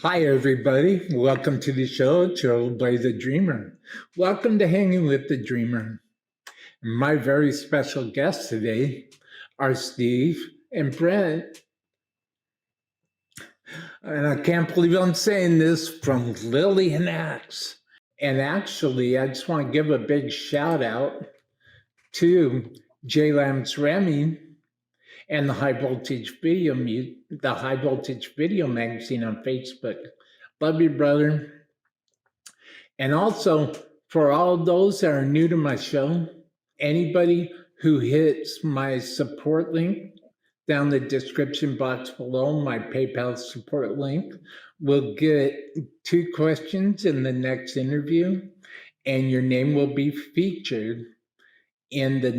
Hi, everybody. Welcome to the show, Joel by the Dreamer. Welcome to Hanging with the Dreamer. My very special guests today are Steve and Brent. And I can't believe I'm saying this from Lillian Axe. And actually, I just want to give a big shout out to J Lamb's Remy and the High Voltage Video magazine on Facebook. Love you, brother. And also, for all those that are new to my show, anybody who hits my support link down the description box below, my PayPal support link, will get 2 questions in the next interview, and your name will be featured in the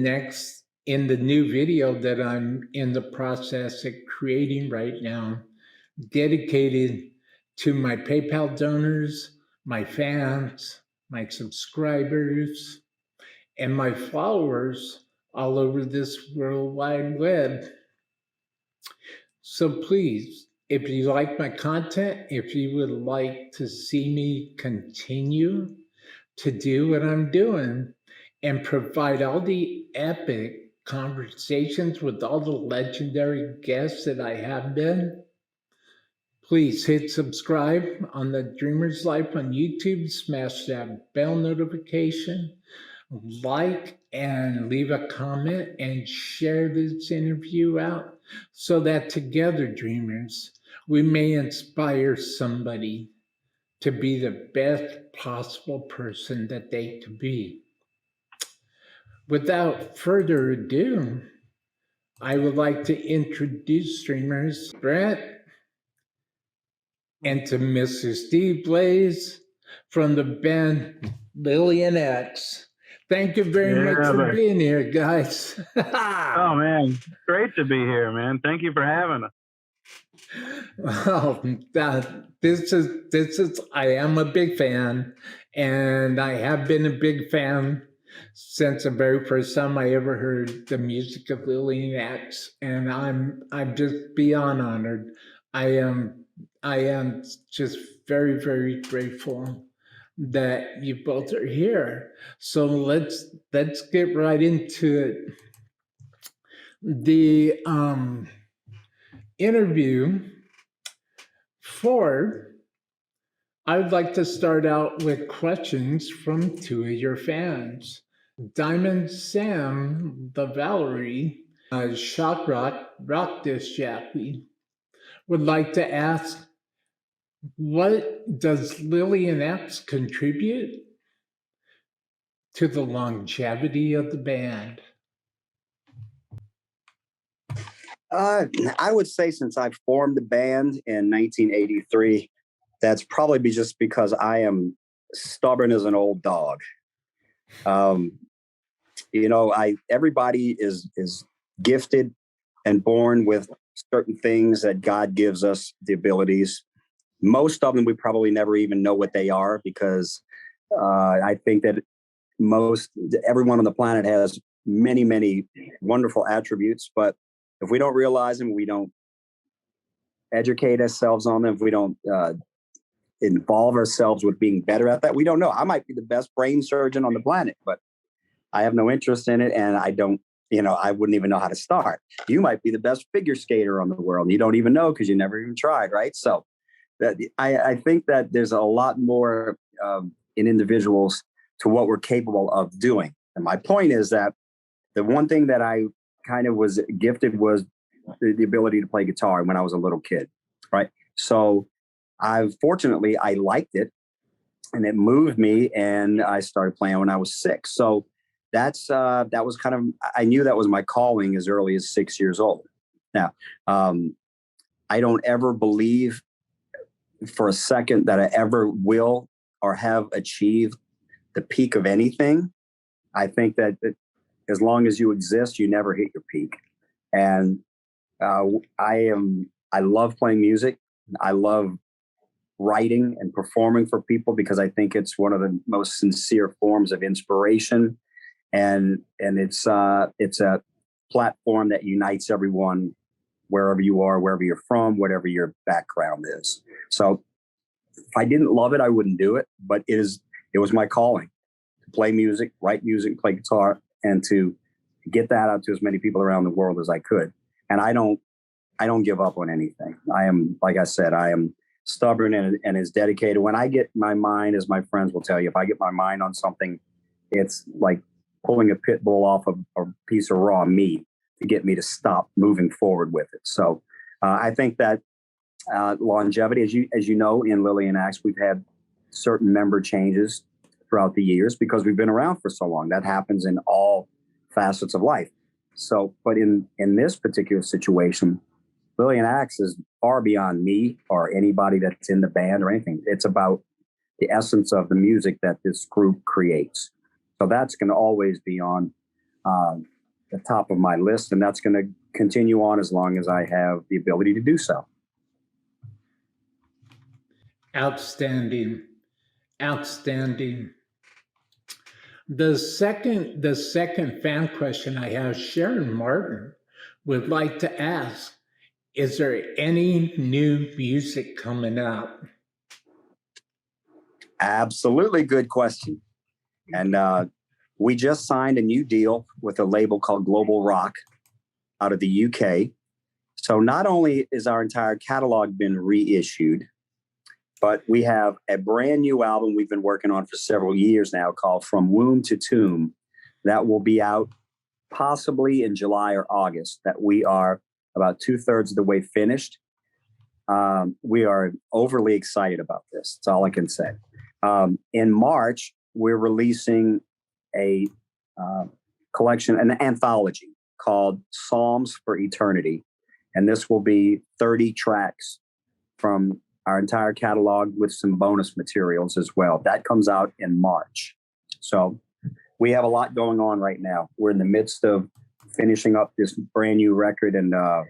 new video that I'm in the process of creating right now, dedicated to my PayPal donors, my fans, my subscribers, and my followers all over this World Wide Web. So please, if you like my content, if you would like to see me continue to do what I'm doing and provide all the epic conversations with all the legendary guests that I have been, please hit subscribe on the Dreamer's Life on YouTube, smash that bell notification, like and leave a comment, and share this interview out so that together, dreamers, we may inspire somebody to be the best possible person that they could be. Without further ado, I would like to introduce streamers Brent and to Mr. Steve Blaze from the band Lillian Axe. Thank you very much for being here, guys. Oh man, great to be here, man. Thank you for having us. Well, this is. I am a big fan, and I have been a big fan since the very first time I ever heard the music of Lillian Axe, and I'm just beyond honored. I am just very, very grateful that you both are here. So let's get right into it. The interview for, I would like to start out with questions from 2 of your fans. Diamond Sam, the Valerie, Shock Rock Disc Jackie, would like to ask, what does Lillian Axe contribute to the longevity of the band? I would say since I formed the band in 1983, that's probably just because I am stubborn as an old dog. Everybody is gifted and born with certain things that God gives us the abilities. Most of them we probably never even know what they are, because I think that everyone on the planet has many, many wonderful attributes, but if we don't realize them, we don't educate ourselves on them, if we don't involve ourselves with being better at that, we don't know. I might be the best brain surgeon on the planet, but I have no interest in it, and I don't, I wouldn't even know how to start. You might be the best figure skater on the world, and you don't even know because you never even tried, right? So I think that there's a lot more in individuals to what we're capable of doing. And my point is that the one thing that I kind of was gifted was the ability to play guitar when I was a little kid, right? So fortunately, I liked it, and it moved me, and I started playing when I was 6. So that was kind of, I knew that was my calling as early as 6 years old. Now, I don't ever believe for a second that I ever will or have achieved the peak of anything. I think that as long as you exist, you never hit your peak. And I love playing music. I love writing and performing for people because I think it's one of the most sincere forms of inspiration. And it's a platform that unites everyone, wherever you are, wherever you're from, whatever your background is. So If I didn't love it, I wouldn't do it. But it was my calling to play music, write music, play guitar, and to get that out to as many people around the world as I could. And I don't give up on anything. I am, like I said, I am stubborn and as dedicated. When I get my mind, as my friends will tell you, if I get my mind on something, it's like pulling a pit bull off of a piece of raw meat to get me to stop moving forward with it. So I think that longevity, as you know, in Lillian Axe, we've had certain member changes throughout the years because we've been around for so long. That happens in all facets of life. So, but in this particular situation, Lillian Axe is far beyond me or anybody that's in the band or anything. It's about the essence of the music that this group creates. So that's going to always be on the top of my list, and that's going to continue on as long as I have the ability to do so. Outstanding. Outstanding. The second fan question I have, Sharon Martin would like to ask, is there any new music coming out? Absolutely good question. And we just signed a new deal with a label called Global Rock out of the UK. So not only is our entire catalog been reissued, but we have a brand new album we've been working on for several years now called From Womb to Tomb that will be out possibly in July or August, that we are about 2/3 of the way finished. We are overly excited about this. That's all I can say. In March, we're releasing a collection, an anthology called Psalms for Eternity. And this will be 30 tracks from our entire catalog with some bonus materials as well. That comes out in March. So we have a lot going on right now. We're in the midst of finishing up this brand new record. And I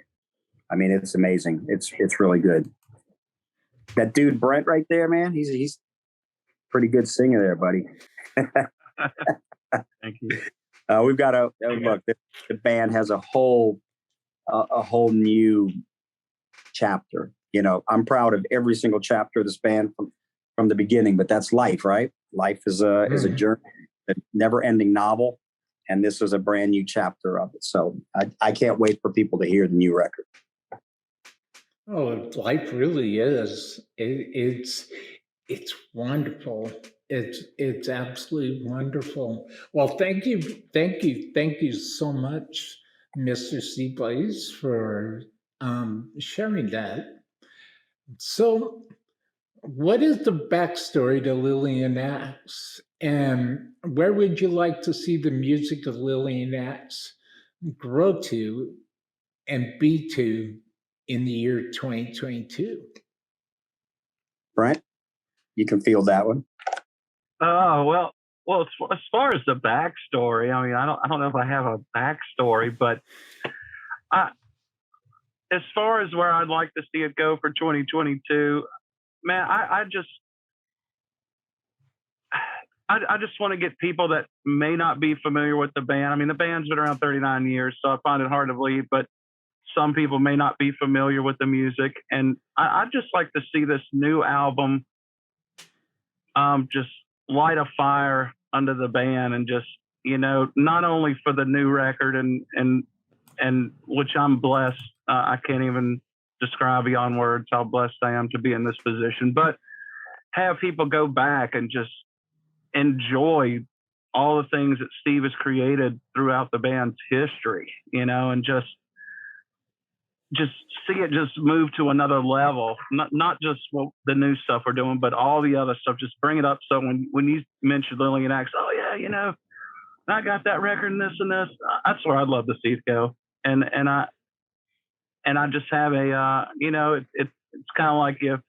mean, it's amazing. It's really good. That dude, Brent, right there, man, he's pretty good singer there, buddy. Thank you. We've got look, the band has a whole new chapter. You know, I'm proud of every single chapter of this band from the beginning, but that's life, right? Life is a journey, a never-ending novel, and this is a brand new chapter of it. So I can't wait for people to hear the new record. Oh, life really is. It's wonderful. It's absolutely wonderful. Well, thank you so much, Mr. Seablaze, for sharing that. So, what is the backstory to Lillian Axe, and where would you like to see the music of Lillian Axe grow to and be to in the year 2022? Brent, you can feel that one. Oh, well, as far as the backstory, I mean, I don't know if I have a backstory, but as far as where I'd like to see it go for 2022, man, I just want to get people that may not be familiar with the band. I mean, the band's been around 39 years, so I find it hard to believe, but some people may not be familiar with the music. And I just like to see this new album just light a fire under the band, and just, you know, not only for the new record and which I'm blessed. I can't even describe beyond words how blessed I am to be in this position, but have people go back and just enjoy all the things that Steve has created throughout the band's history, you know, and just see it just move to another level. Not just what the new stuff we're doing, but all the other stuff. Just bring it up. So when you mentioned Lillian Axe, oh yeah, you know, I got that record and this and this. That's where I'd love to see it go. And I just have a you know, it's kind of like if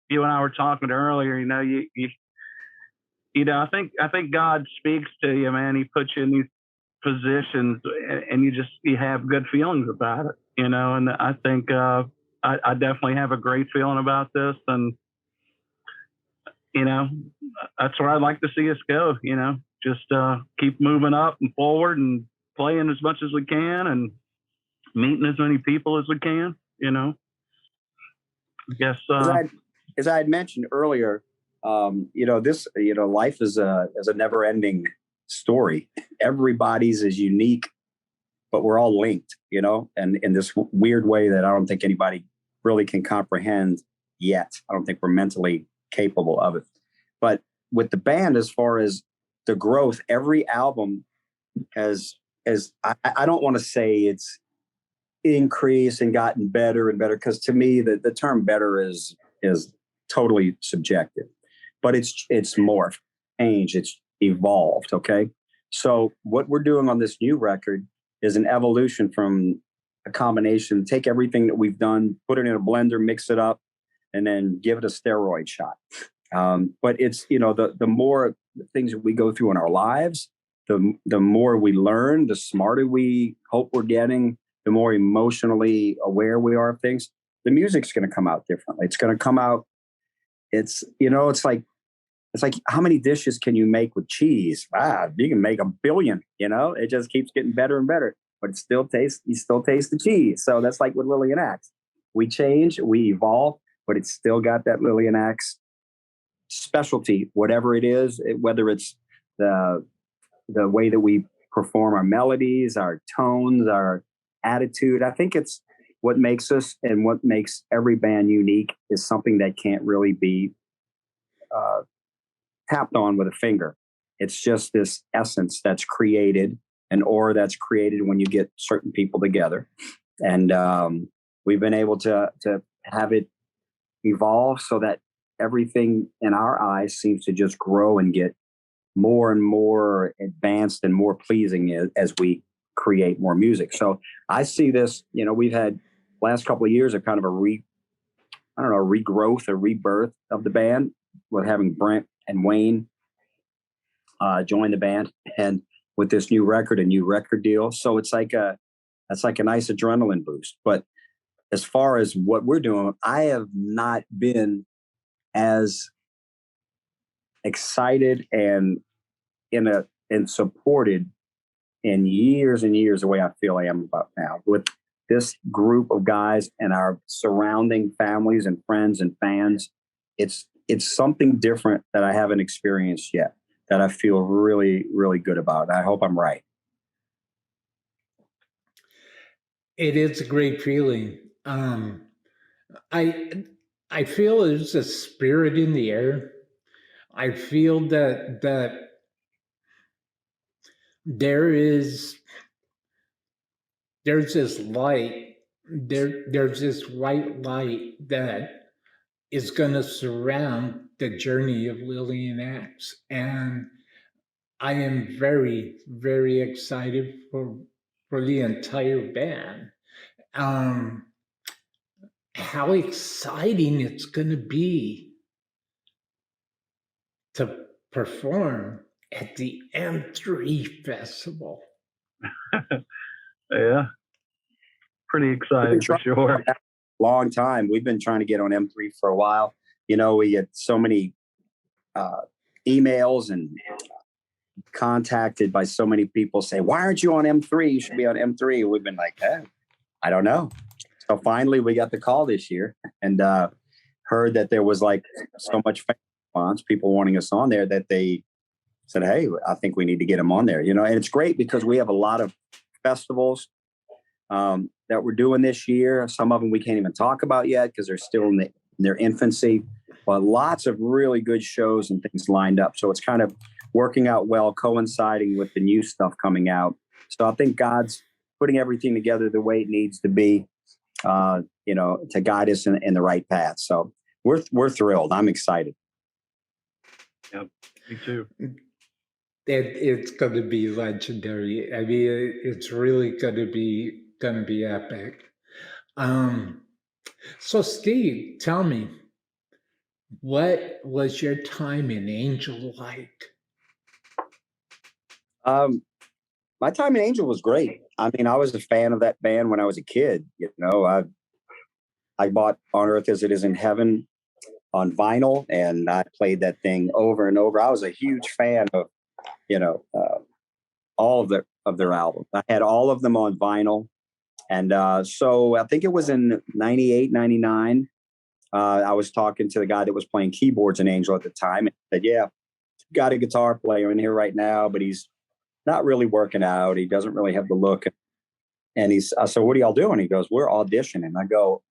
you and I were talking earlier, you know, you know, I think God speaks to you, man. He puts you in these positions, and you have good feelings about it, you know. And I think I definitely have a great feeling about this, and you know, that's where I'd like to see us go. You know, just keep moving up and forward, and playing as much as we can, and meeting as many people as we can. You know, I guess. as I had mentioned earlier, life is a never ending story. Everybody's is unique, but we're all linked, and in this weird way that I don't think anybody really can comprehend yet. I don't think we're mentally capable of it. But with the band, as far as the growth, every album I don't want to say it's increased and gotten better and better, because to me the term better is totally subjective, but it's morphed, changed, it's evolved. Okay. So what we're doing on this new record is an evolution from a combination. Take everything that we've done, put it in a blender, mix it up, and then give it a steroid shot. But it's, the more things that we go through in our lives, the more we learn, the smarter we hope we're getting, the more emotionally aware we are of things. The music's going to come out differently. It's going to come out. It's like how many dishes can you make with cheese? You can make a billion. It just keeps getting better and better. But you still taste the cheese. So that's like with Lillian Axe. We change, we evolve, but it's still got that Lillian Axe specialty, whatever it is, whether it's the way that we perform our melodies, our tones, our attitude. I think it's what makes us and what makes every band unique is something that can't really be tapped on with a finger. It's just this essence that's created, an aura that's created when you get certain people together. And we've been able to have it evolve so that everything in our eyes seems to just grow and get more and more advanced and more pleasing as we create more music. So I see this, we've had last couple of years of kind of a regrowth, a rebirth of the band, with having Brent and Wayne join the band, and with this new record, a new record deal. So it's like that's like a nice adrenaline boost. But as far as what we're doing, I have not been as excited and supported in years and years the way I feel I am about now with this group of guys and our surrounding families and friends and fans. It's something different that I haven't experienced yet, that I feel really, really good about. I hope I'm right. It is a great feeling. I feel there's a spirit in the air. I feel that there's this light, there's this white light that is going to surround the journey of Lillian Axe. And I am very, very excited for the entire band. How exciting it's going to be to perform at the M3 Festival. Yeah. Pretty excited for sure. Long time. We've been trying to get on M3 for a while. We get so many emails and contacted by so many people saying, why aren't you on M3? You should be on M3. We've been like, I don't know. So finally we got the call this year and heard that there was like so much response, people wanting us on there, that they said, hey, I think we need to get them on there. And it's great because we have a lot of festivals that we're doing this year. Some of them we can't even talk about yet because they're still in their infancy, but lots of really good shows and things lined up. So it's kind of working out well, coinciding with the new stuff coming out. So I think God's putting everything together the way it needs to be, to guide us in the right path. So we're thrilled. I'm excited. Yep, me too. It's going to be legendary. I mean, it's really going to be epic. So Steve, tell me, what was your time in Angel like? My time in Angel was great. I mean, I was a fan of that band when I was a kid. I bought On Earth as It Is in Heaven on vinyl, and I played that thing over and over. I was a huge fan of, all of their albums. I had all of them on vinyl. And so I think it was in 98, 99. I was talking to the guy that was playing keyboards in Angel at the time, and said, "Yeah, got a guitar player in here right now, but he's not really working out. He doesn't really have the look." And I said, "What are y'all doing?" He goes, "We're auditioning." I go,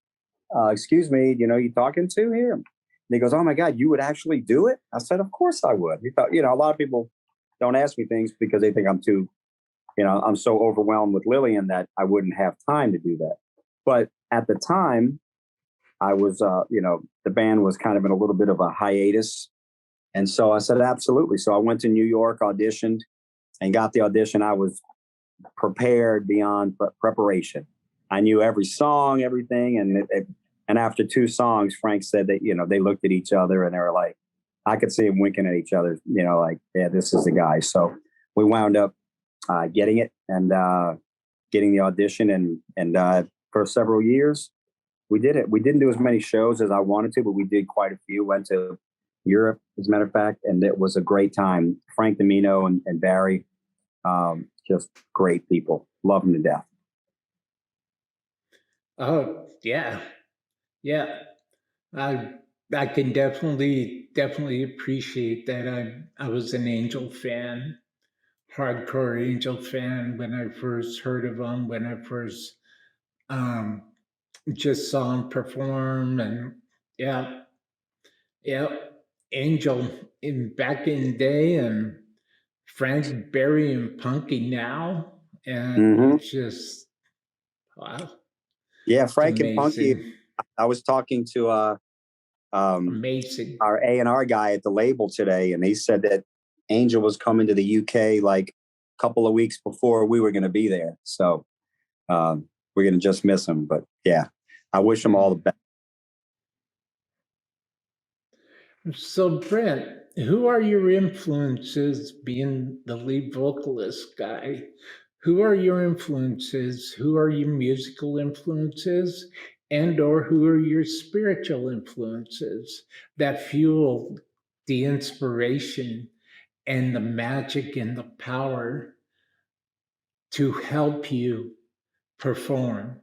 "Excuse me, you talking to here?" And he goes, "Oh my God, you would actually do it?" I said, "Of course I would." He thought, a lot of people don't ask me things because they think I'm I'm so overwhelmed with Lillian that I wouldn't have time to do that. But at the time, I was, the band was kind of in a little bit of a hiatus. And so I said, absolutely. So I went to New York, auditioned, and got the audition. I was prepared beyond preparation. I knew every song, everything. And after 2 songs, Frank said that, they looked at each other and they were like, I could see them winking at each other, like, yeah, this is the guy. So we wound up getting it and getting the audition. And for several years, we did it. We didn't do as many shows as I wanted to, but we did quite a few. Went to Europe, as a matter of fact, and it was a great time. Frank Domino and Barry, just great people. Love them to death. Oh, yeah. Yeah. I I can definitely appreciate that. I was an Angel fan, hardcore Angel fan when I first heard of them, when I first um, just saw him perform, and yeah, yeah, Angel in back in the day, and Frank Berry and Punky now, and Mm-hmm. it's just wow, Yeah, it's Frank and Punky. amazing, I was talking to amazing. our A&R guy at the label today, and he said that Angel was coming to the UK like a couple of weeks before we were going to be there. So we're going to just miss him. But yeah, I wish him all the best. So, Brent, who are your influences being the lead vocalist guy? Who are your influences? Who are your musical influences? And or who are your spiritual influences that fuel the inspiration and the magic and the power to help you perform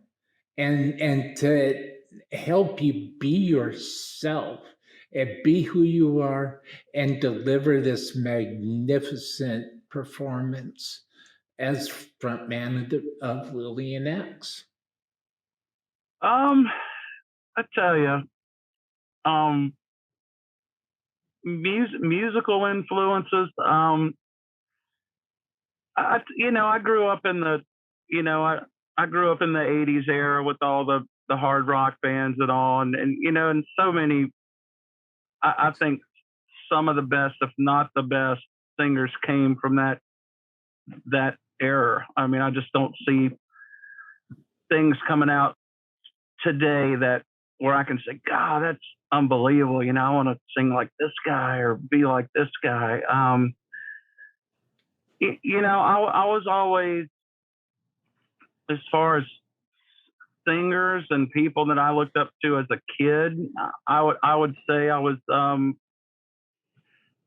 and to help you be yourself and be who you are and deliver this magnificent performance as frontman of Lillian Axe. I tell you, um, musical influences. I grew up in the, I grew up in the '80s era with all the hard rock bands and all, and so many. I think some of the best, if not the best, singers came from that era. I mean, I just don't see things coming out today that where I can say, God, that's unbelievable. I want to sing like this guy or be like this guy. I was always, as far as singers and people that I looked up to as a kid, I would say I was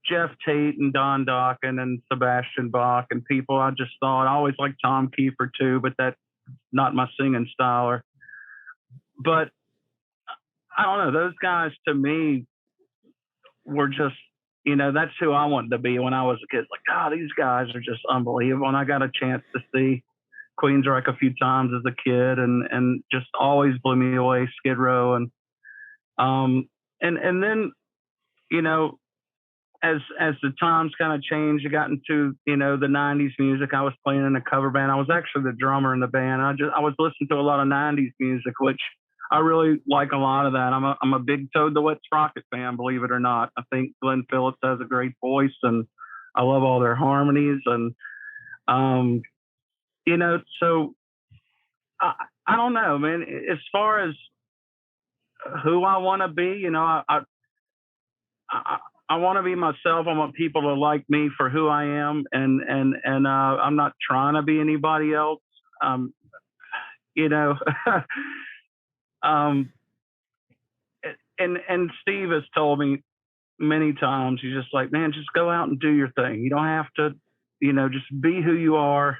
Jeff Tate and Don Dokken and Sebastian Bach and people I just thought. I always liked Tom Kiefer too, but that's not my singing style. But I don't know, those guys to me were just, that's who I wanted to be when I was a kid. Like, God, these guys are just unbelievable. And I got a chance to see Queensryche a few times as a kid, and just always blew me away. Skid Row, and then as the times kind of changed, I got into the '90s music. I was playing in a cover band. I was actually the drummer in the band. I was listening to a lot of '90s music, which I really like a lot of that. I'm a big Toad the Wet Sprocket fan, believe it or not. I think Glenn Phillips has a great voice, and I love all their harmonies. And so I don't know, man. As far as who I want to be, I want to be myself. I want people to like me for who I am, and I'm not trying to be anybody else. Um, and Steve has told me many times, he's just like, man, just go out and do your thing. You don't have to, just be who you are,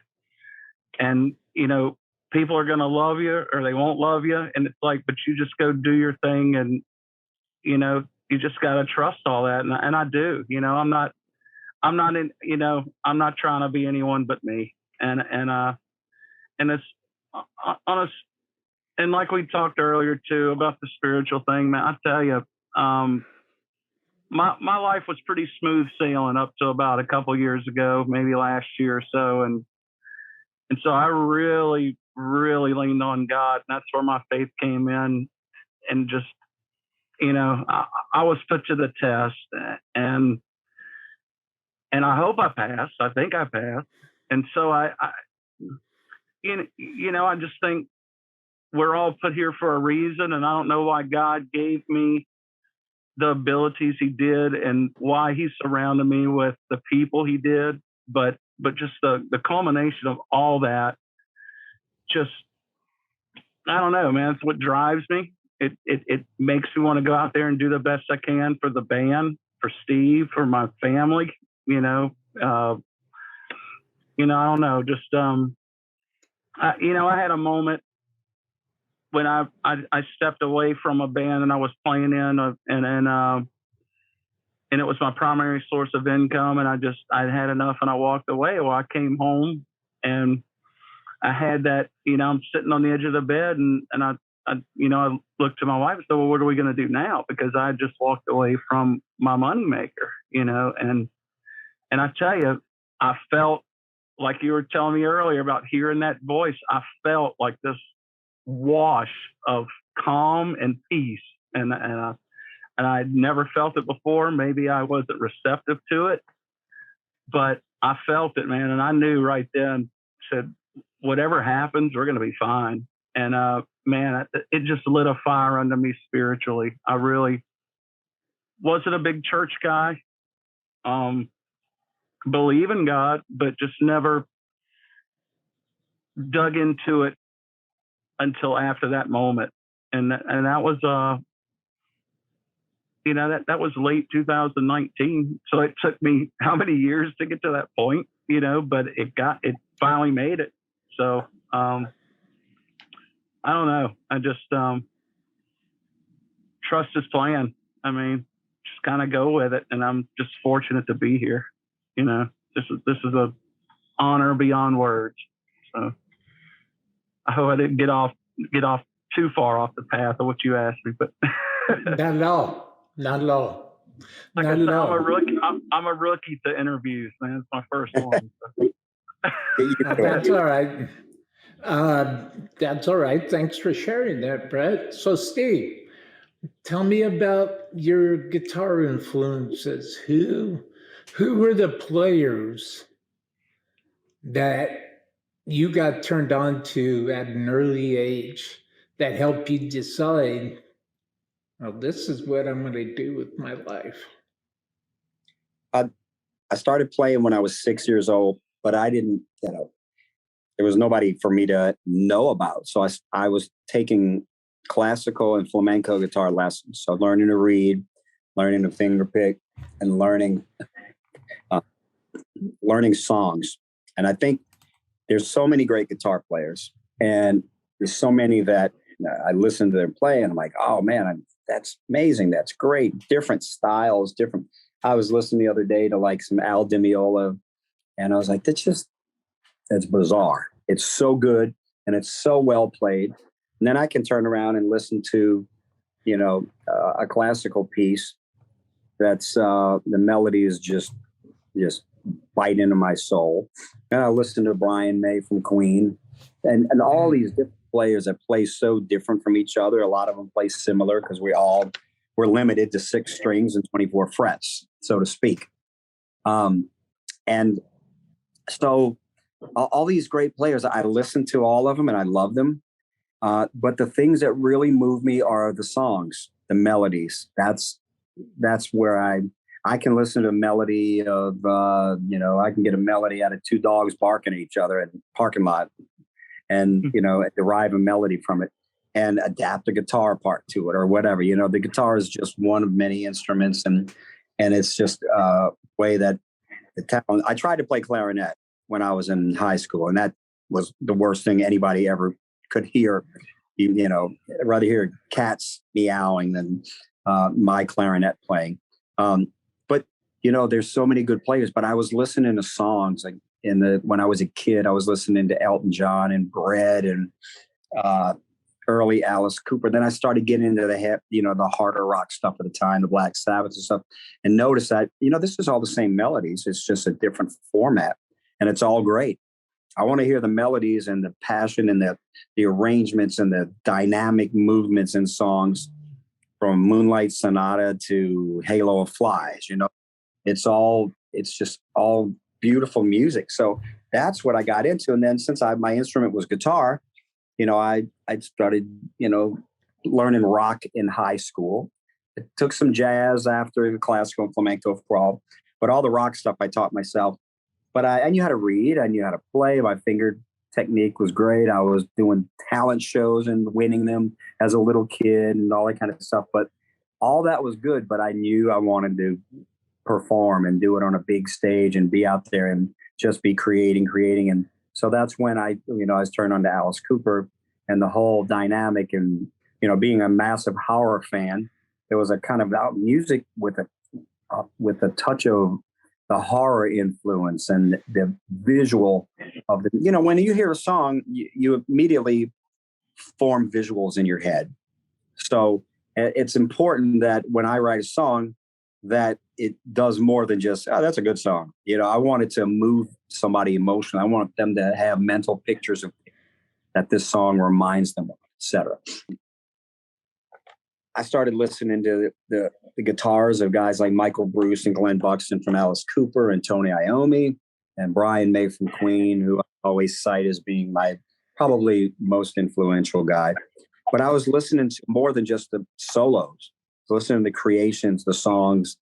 and people are going to love you or they won't love you, and it's like, but you just go do your thing, and you know, you just got to trust all that. And I do, you know, I'm not in, you know, I'm not trying to be anyone but me. And it's honest. And like we talked earlier too about the spiritual thing, man, I tell you, my life was pretty smooth sailing up to about a couple years ago, maybe last year or so. And so I really, really leaned on God. And that's where my faith came in. And just, you know, I was put to the test, and I hope I passed. I think I passed. And so you know, I just think we're all put here for a reason. And I don't know why God gave me the abilities he did and why he surrounded me with the people he did. But just the culmination of all that, just, I don't know, man, it's what drives me. It makes me want to go out there and do the best I can for the band, for Steve, for my family, you know. You know, I don't know, just, you know, I had a moment when I stepped away from a band and I was playing in, and it was my primary source of income, and I had enough and I walked away. Well, I came home and I had that, you know, I'm sitting on the edge of the bed, and I you know, I looked to my wife and said, well, what are we going to do now? Because I just walked away from my moneymaker, you know, and I tell you, I felt like you were telling me earlier about hearing that voice. I felt like this wash of calm and peace, and I'd never felt it before. Maybe I wasn't receptive to it, but I felt it, man. And I knew right then, said, whatever happens, we're going to be fine. And, man, it just lit a fire under me spiritually. I really wasn't a big church guy, believe in God, but just never dug into it until after that moment. And that was, you know, that was late 2019. So it took me how many years to get to that point, you know, but it finally made it. So, I don't know. I just, trust his plan. I mean, just kind of go with it. And I'm just fortunate to be here. You know, this is a honor beyond words. So I hope I didn't get off too far off the path of what you asked me, but Not at all. Not at all. Like I said, I'm a rookie to interviews, man. It's my first one. That's all right. That's all right. Thanks for sharing that, Brett. So, Steve, tell me about your guitar influences. Who were the players that you got turned on to at an early age that helped you decide, well, this is what I'm going to do with my life? I started playing when I was 6 years old, but I didn't, you know, there was nobody for me to know about. So I was taking classical and flamenco guitar lessons. So learning to read, learning to finger pick, and learning songs. And I think there's so many great guitar players, and there's so many that I listen to them play, and I'm like, oh man, that's amazing. That's great. Different styles, different. I was listening the other day to like some Al Di Meola, and I was like, that's bizarre. It's so good, and it's so well played. And then I can turn around and listen to, you know, a classical piece that's the melody is just bite into my soul. And I listen to Brian May from Queen, and all these different players that play so different from each other. A lot of them play similar because we're limited to 6 strings and 24 frets, so to speak. And so all these great players, I listen to all of them and I love them. But the things that really move me are the songs, the melodies. That's where I can listen to a melody of, you know, I can get a melody out of 2 dogs barking at each other in the parking lot and, you know, derive a melody from it and adapt a guitar part to it or whatever. You know, the guitar is just one of many instruments, and it's just a way that the talent. I tried to play clarinet when I was in high school, and that was the worst thing anybody ever could hear. You know, I'd rather hear cats meowing than my clarinet playing. But there's so many good players. But I was listening to songs like when I was a kid, I was listening to Elton John and Bread and early Alice Cooper. Then I started getting into the harder rock stuff at the time, the Black Sabbath and stuff, and noticed that this is all the same melodies. It's just a different format, and it's all great. I want to hear the melodies and the passion and the arrangements and the dynamic movements in songs, from Moonlight Sonata to Halo of Flies. It's just all beautiful music. So that's what I got into. And then since my instrument was guitar, I started, learning rock in high school. I took some jazz after the classical and flamenco for all, but all the rock stuff I taught myself. But I knew how to read. I knew how to play. My finger technique was great. I was doing talent shows and winning them as a little kid and all that kind of stuff. But all that was good. But I knew I wanted to perform and do it on a big stage and be out there and just be creating. And so that's when I was turned on to Alice Cooper and the whole dynamic. And, being a massive horror fan, there was a kind of music with a touch of the horror influence and the visual of when you hear a song, you immediately form visuals in your head. So it's important that when I write a song, that it does more than just, oh, that's a good song. I want it to move somebody emotionally. I want them to have mental pictures of that this song reminds them of, etc. I started listening to the guitars of guys like Michael Bruce and Glenn Buxton from Alice Cooper and Tony Iommi and Brian May from Queen, who I always cite as being my probably most influential guy. But I was listening to more than just the solos, listening to the creations, the songs,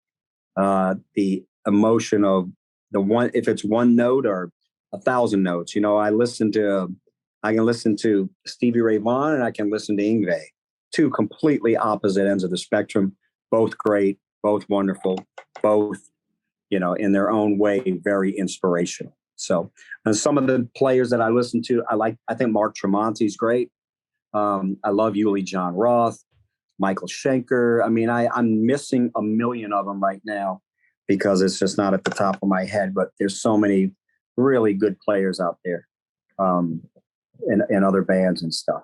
the emotion of if it's one note or 1,000 notes. I can listen to Stevie Ray Vaughan and I can listen to Yngwie. Two completely opposite ends of the spectrum, both great, both wonderful, both, in their own way, very inspirational. So, and some of the players that I listen to, I think Mark Tremonti's great. I love Uli John Roth, Michael Schenker. I mean, I'm missing a million of them right now because it's just not at the top of my head, but there's so many really good players out there in other bands and stuff.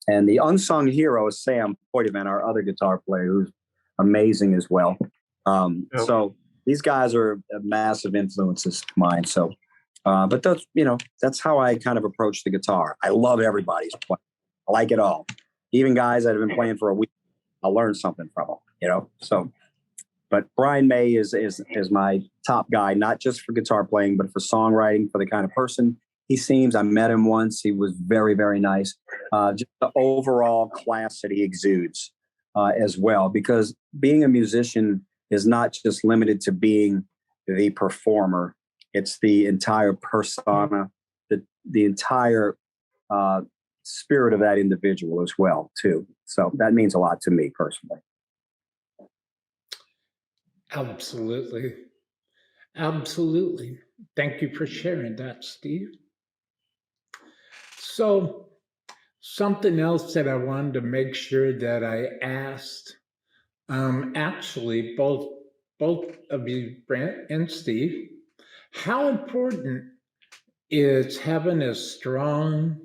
And the unsung hero is Sam Poitevin, our other guitar player, who's amazing as well. So these guys are massive influences of mine. So, but that's how I kind of approach the guitar. I love everybody's playing. I like it all. Even guys that have been playing for a week, I'll learn something from them, So, but Brian May is my top guy, not just for guitar playing, but for songwriting, for the kind of person he seems. I met him once. He was very, very nice. Just the overall class that he exudes as well, because being a musician is not just limited to being the performer. It's the entire persona, the entire spirit of that individual as well, too. So that means a lot to me personally. Absolutely. Absolutely. Thank you for sharing that, Steve. So, something else that I wanted to make sure that I asked, actually, both of you, Brent and Steve, how important is having a strong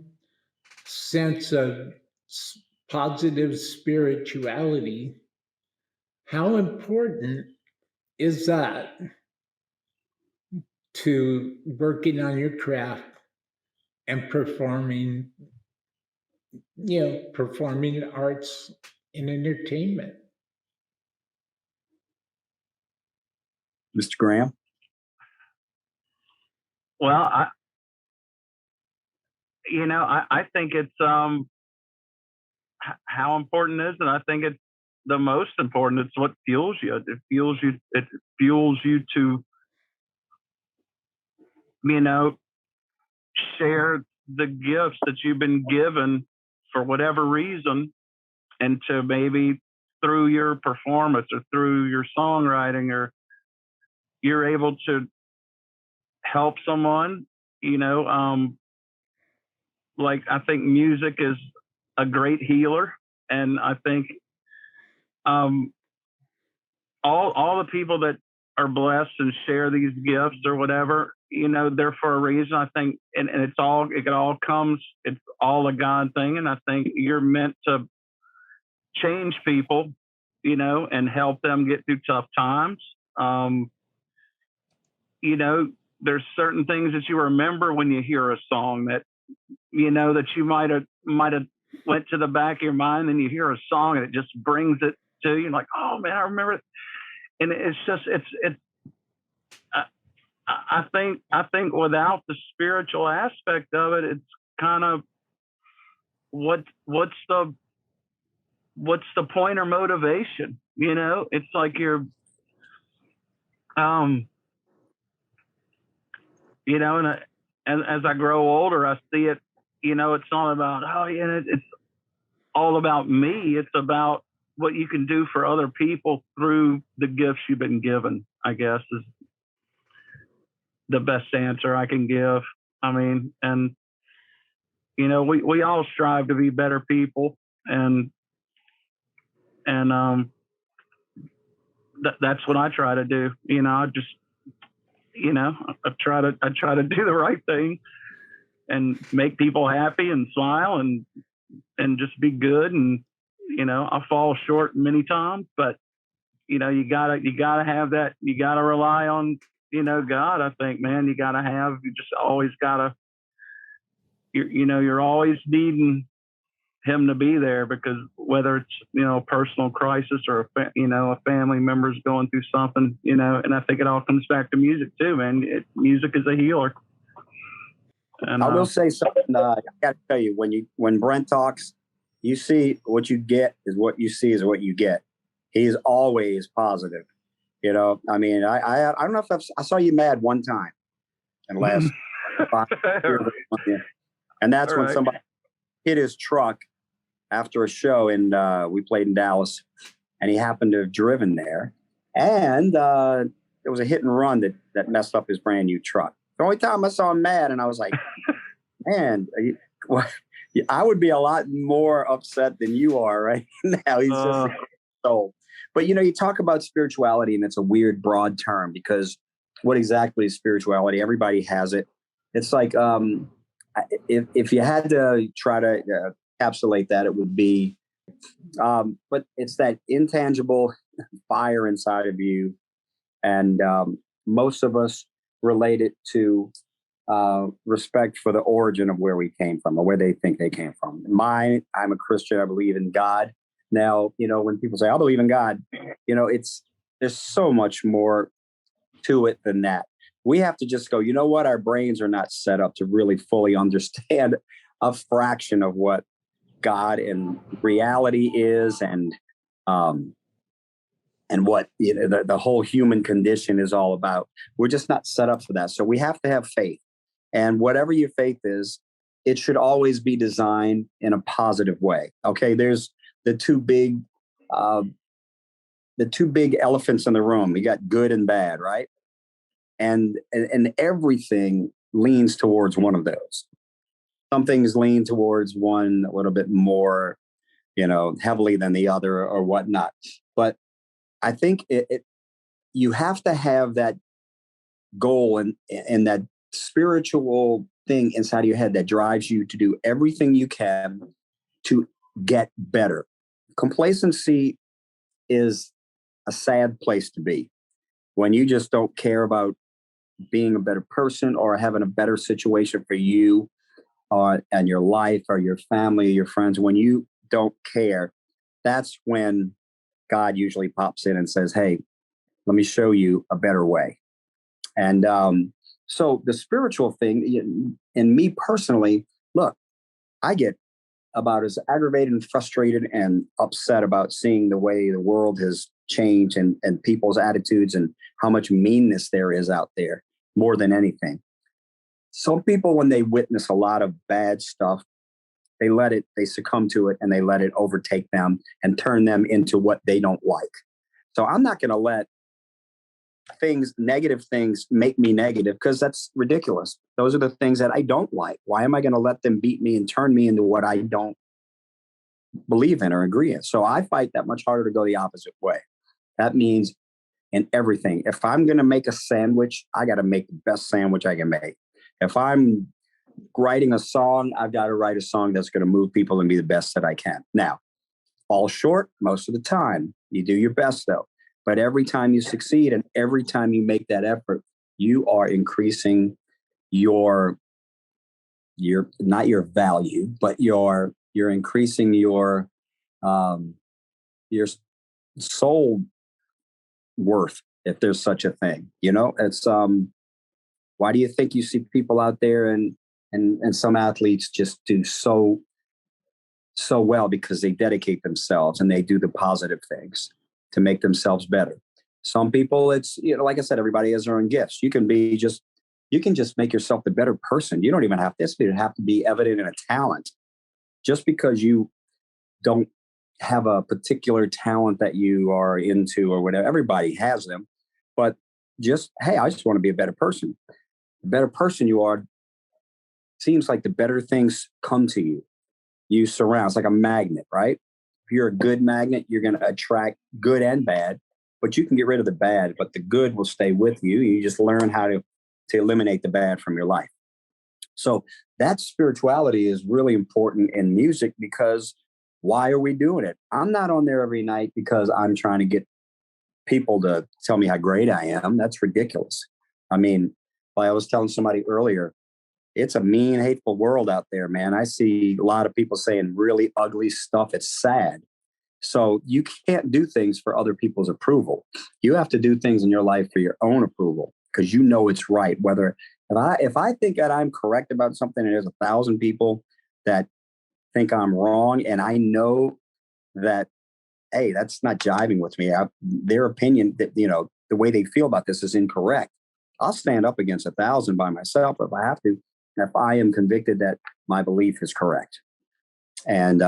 sense of positive spirituality? How important is that to working on your craft and performing arts and entertainment? Mr. Graham? Well, I think it's how important it is, and I think it's the most important. It's what fuels you. It fuels you. It fuels you to, share the gifts that you've been given for whatever reason, and to maybe through your performance or through your songwriting, or you're able to help someone. Like, I think music is a great healer, and I think um, all the people that are blessed and share these gifts or whatever, they're for a reason. I think, and it's all a God thing. And I think you're meant to change people, and help them get through tough times. There's certain things that you remember when you hear a song that, that you might have went to the back of your mind, and you hear a song and it just brings it to you, like, oh man, I remember it. And it's just, I think without the spiritual aspect of it, it's kind of what's the point or motivation? It's like you're, and as I grow older, I see it. It's not about it's all about me. It's about what you can do for other people through the gifts you've been given, I guess, is the best answer I can give. I mean, and we all strive to be better people, and that's what I try to do. I just, I try to do the right thing and make people happy and smile and just be good. And I fall short many times, but you gotta have that. You gotta rely on God. I think, man, you just always gotta. You're always needing him to be there, because whether it's a personal crisis or a family member's going through something, and I think it all comes back to music too, man. Music is a healer. And I will say something. I got to tell you, when Brent talks, you see what you get is what you see is what you get. He's always positive. I mean, I don't know if I saw you mad one time in last 5 years, and that's all when right. somebody hit his truck after a show, and we played in Dallas, and he happened to have driven there, and there was a hit and run that messed up his brand new truck. The only time I saw him mad, and I was like, man, I would be a lot more upset than you are right now. He's just a soul. But, you talk about spirituality, and it's a weird, broad term, because what exactly is spirituality? Everybody has it. It's like, if you had to try to encapsulate that, it would be, but it's that intangible fire inside of you. And most of us relate it to respect for the origin of where we came from, or where they think they came from. I'm a Christian. I believe in God. Now, when people say, I believe in God, there's so much more to it than that. We have to just go, what? Our brains are not set up to really fully understand a fraction of what God and reality is, and what the whole human condition is all about. We're just not set up for that. So we have to have faith. And whatever your faith is, it should always be designed in a positive way. Okay, there's the two big elephants in the room. You got good and bad, right? And everything leans towards one of those. Some things lean towards one a little bit more, heavily than the other, or whatnot. But I think you have to have that goal and that spiritual thing inside of your head that drives you to do everything you can to get better. Complacency is a sad place to be, when you just don't care about being a better person or having a better situation for you and your life or your family or your friends. When you don't care, that's when God usually pops in and says, hey, let me show you a better way. And so the spiritual thing, and me personally, look, I get about as aggravated and frustrated and upset about seeing the way the world has changed, and people's attitudes, and how much meanness there is out there, more than anything. Some people, when they witness a lot of bad stuff, they succumb to it, and they let it overtake them and turn them into what they don't like. So I'm not going to let negative things make me negative, because that's ridiculous. Those are the things that I don't like. Why am I going to let them beat me and turn me into what I don't believe in or agree in. So I fight that much harder to go the opposite way. That means in everything. If I'm going to make a sandwich, I got to make the best sandwich I can make. If I'm writing a song, I've got to write a song that's going to move people and be the best that I can. Now, fall short most of the time. You do your best though. But every time you succeed and every time you make that effort, you are increasing your not your value, but you're increasing your soul worth, if there's such a thing. You know, it's why do you think you see people out there and some athletes just do so well? Because they dedicate themselves and they do the positive things to make themselves better. Some people, it's, you know, like I said, everybody has their own gifts. You can just make yourself the better person. You don't even have this. You have to be evident in a talent. Just because you don't have a particular talent that you are into or whatever, everybody has them. But just, hey, I just want to be a better person. The better person you are, seems like the better things come to you. You surround, it's like a magnet, right? If you're a good magnet, you're going to attract good and bad, but you can get rid of the bad, but the good will stay with you. You just learn how to eliminate the bad from your life. So that spirituality is really important in music, because why are we doing it? I'm not on there every night because I'm trying to get people to tell me how great I am. That's ridiculous. I mean, like I was telling somebody earlier, it's a mean, hateful world out there, man. I see a lot of people saying really ugly stuff. It's sad. So you can't do things for other people's approval. You have to do things in your life for your own approval, because you know it's right. Whether if I think that I'm correct about something and there's 1,000 people that think I'm wrong, and I know that, hey, that's not jiving with me. Their opinion, that, you know, the way they feel about this is incorrect. I'll stand up against 1,000 by myself if I have to, if I am convicted that my belief is correct. And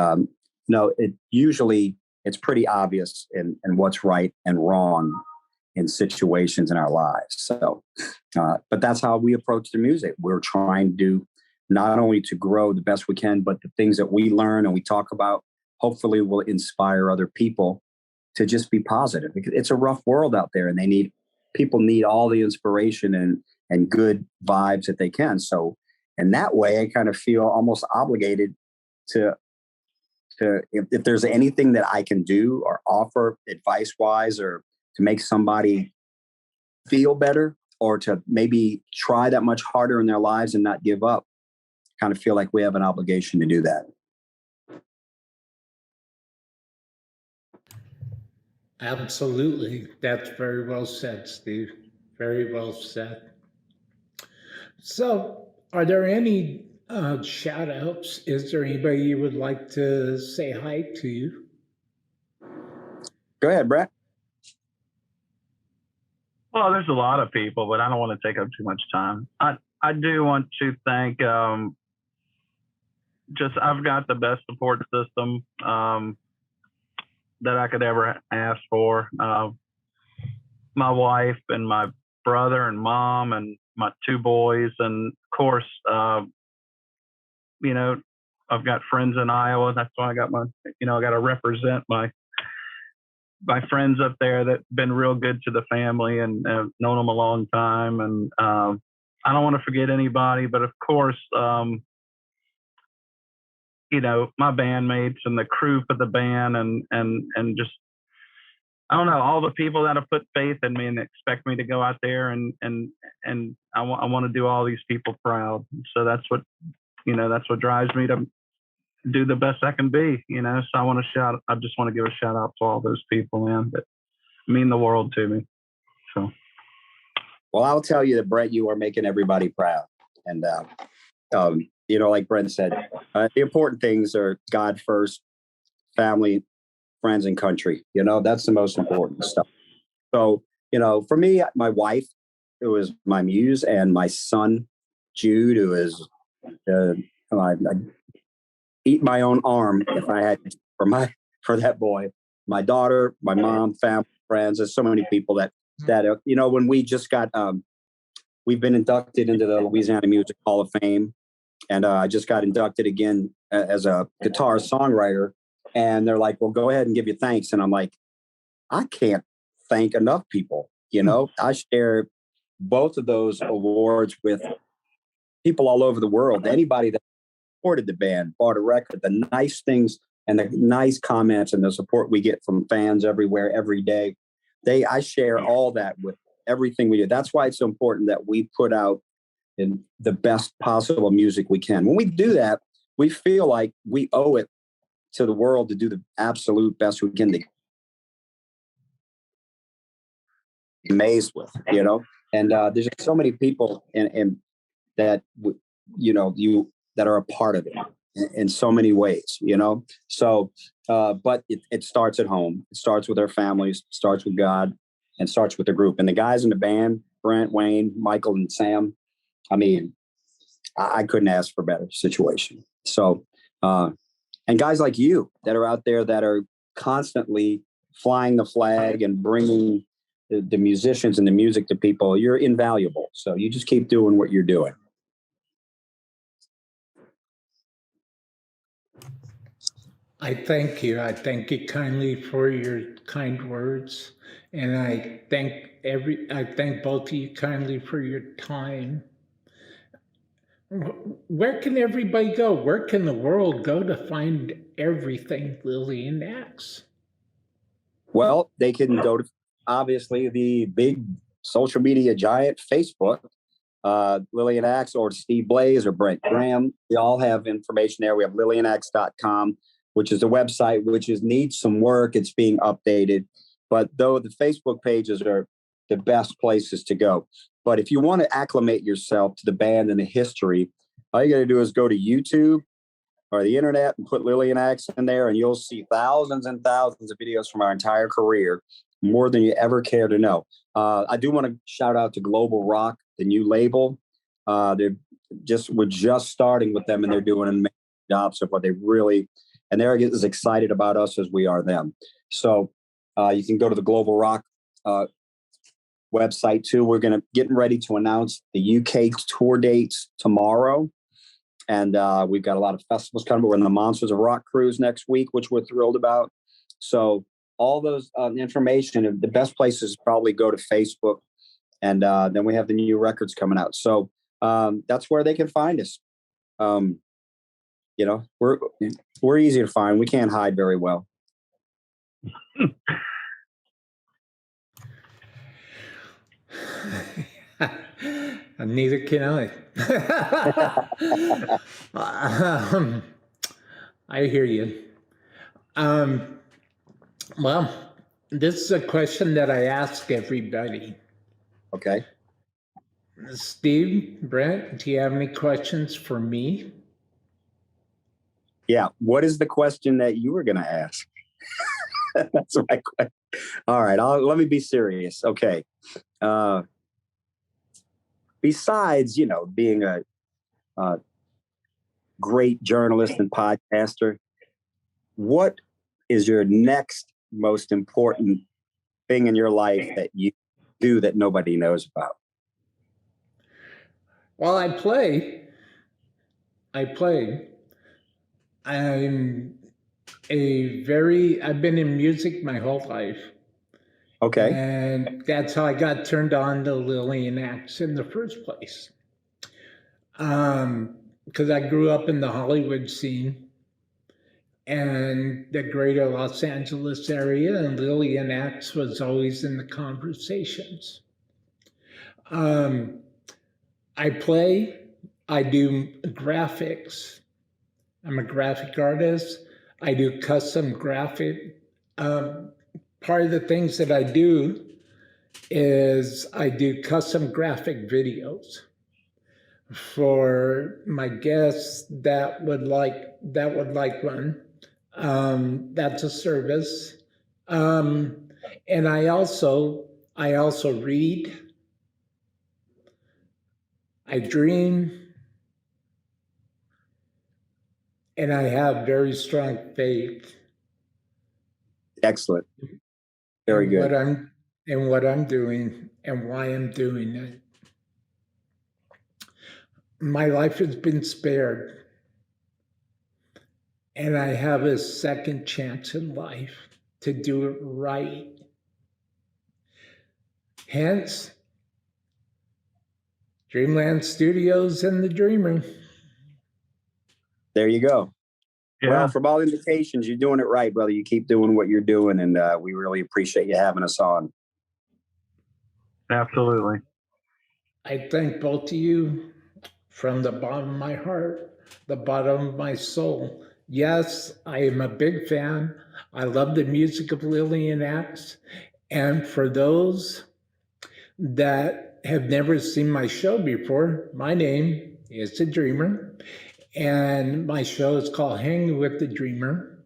no, it's pretty obvious in what's right and wrong in situations in our lives. So, but that's how we approach the music. We're trying to do not only to grow the best we can, but the things that we learn and we talk about, hopefully will inspire other people to just be positive. It's a rough world out there, and people need all the inspiration and good vibes that they can. So in that way, I kind of feel almost obligated to if there's anything that I can do or offer advice wise, or to make somebody feel better, or to maybe try that much harder in their lives and not give up, kind of feel like we have an obligation to do that. Absolutely. That's very well said, Steve. Very well said. So, are there any shout outs? Is there anybody you would like to say hi to? Go ahead, Brett. Well, there's a lot of people, but I don't want to take up too much time. I do want to thank, I've got the best support system that I could ever ask for. My wife and my brother and mom and my 2 boys, and of course, you know, I've got friends in Iowa. That's why I got I got to represent my friends up there that've been real good to the family and known them a long time. And I don't want to forget anybody, but of course, you know, my bandmates and the crew for the band, and just, I don't know, all the people that have put faith in me and expect me to go out there and I want to do all these people proud. So that's what drives me to do the best I can be, you know. So I just want to give a shout out to all those people, man, that mean the world to me. So, well, I'll tell you that, Brent, you are making everybody proud. And, you know, like Brent said, the important things are God first, family, friends, and country. You know, that's the most important stuff. So, you know, for me, my wife, who is my muse, and my son, Jude, who is, I'd eat my own arm if I had for that boy. My daughter, my mom, family, friends. There's so many people that you know, when we just got, we've been inducted into the Louisiana Music Hall of Fame, and I just got inducted again as a guitar songwriter And they're like, well, go ahead and give you thanks. And I'm like, I can't thank enough people. You know, I share both of those awards with people all over the world. Anybody that supported the band, bought a record, the nice things and the nice comments and the support we get from fans everywhere, every day. I share all that with everything we do. That's why it's so important that we put out in the best possible music we can. When we do that, we feel like we owe it to the world to do the absolute best we can to be amazed with, you know. And there's just so many people in that that are a part of it in so many ways, you know. So, but it starts at home. It starts with our families. It starts with God, and starts with the group. And the guys in the band, Brent, Wayne, Michael, and Sam. I mean, I couldn't ask for a better situation. So, and guys like you that are out there that are constantly flying the flag and bringing the musicians and the music to people, you're invaluable. So you just keep doing what you're doing. I thank you. I thank you kindly for your kind words. And I thank both of you kindly for your time. Where can everybody go? Where can the world go to find everything Lillian Axe? Well, they can go to, obviously, the big social media giant, Facebook, Lillian Axe, or Steve Blaze or Brent Graham. We all have information there. We have lillianaxe.com, which is a website which needs some work. It's being updated. But though the Facebook pages are the best places to go. But if you want to acclimate yourself to the band and the history, all you got to do is go to YouTube or the internet and put Lillian Axe in there, and you'll see thousands and thousands of videos from our entire career, more than you ever care to know. I do want to shout out to Global Rock, the new label. We're just starting with them, and they're doing an amazing job so far. And they're as excited about us as we are them. So you can go to the Global Rock website too. We're getting ready to announce the UK tour dates tomorrow. And we've got a lot of festivals coming. We're in the Monsters of Rock cruise next week, which we're thrilled about. So all those information, the best places probably go to Facebook. And then we have the new records coming out. So that's where they can find us. We're easy to find. We can't hide very well. Neither can I. I hear you. Well, this is a question that I ask everybody. Okay. Steve, Brent, do you have any questions for me? Yeah. What is the question that you were going to ask? That's my question. All right. Let me be serious. Okay. Besides, being a great journalist and podcaster, what is your next most important thing in your life that you do that nobody knows about? Well, I play. I've been in music my whole life. Okay. And that's how I got turned on to Lillian Axe in the first place. Because I grew up in the Hollywood scene and the greater Los Angeles area, and Lillian Axe was always in the conversations. I play, I do graphics. I'm a graphic artist. I do custom graphic. Part of the things that I do is I do custom graphic videos for my guests that would like one. That's a service. And I also read. I dream. And I have very strong faith. Excellent. Very good. What I'm doing and why I'm doing it. My life has been spared. and I have a second chance in life to do it right. Hence, Dreamland Studios and the Dreamer. There you go. Yeah. Well, from all indications, you're doing it right, brother. You keep doing what you're doing, and we really appreciate you having us on. Absolutely. I thank both of you from the bottom of my heart, the bottom of my soul. Yes, I am a big fan. I love the music of Lillian Axe. And for those that have never seen my show before, my name is The Dreamer, and my show is called Hangin with the Dreamer.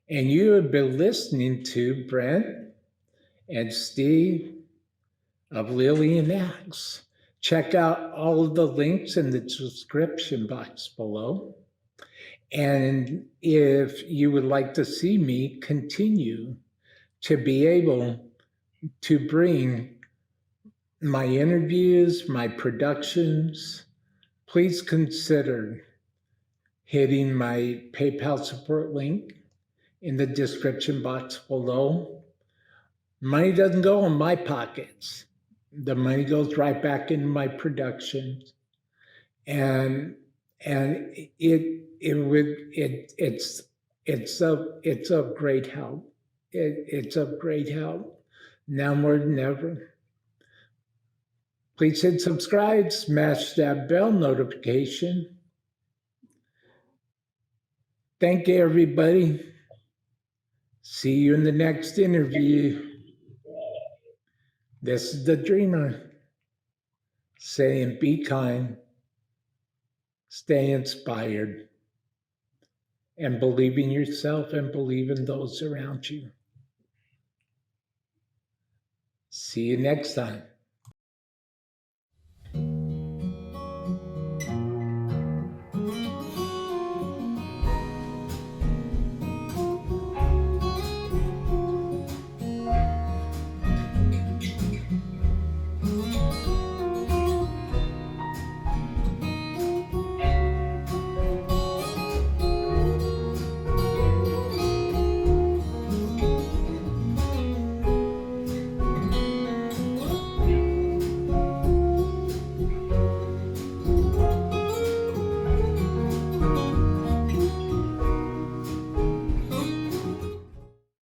And you have been listening to Brent and Steve of Lillian Axe. Check out all of the links in the description box below. And if you would like to see me continue to be able to bring my interviews, my productions, please consider hitting my PayPal support link in the description box below. Money doesn't go in my pockets. The money goes right back into my productions. And it's of great help. It's of great help now more than ever. Please hit subscribe, smash that bell notification. Thank you, everybody. See you in the next interview. This is the Dreamer saying, be kind, stay inspired, and believe in yourself and believe in those around you. See you next time.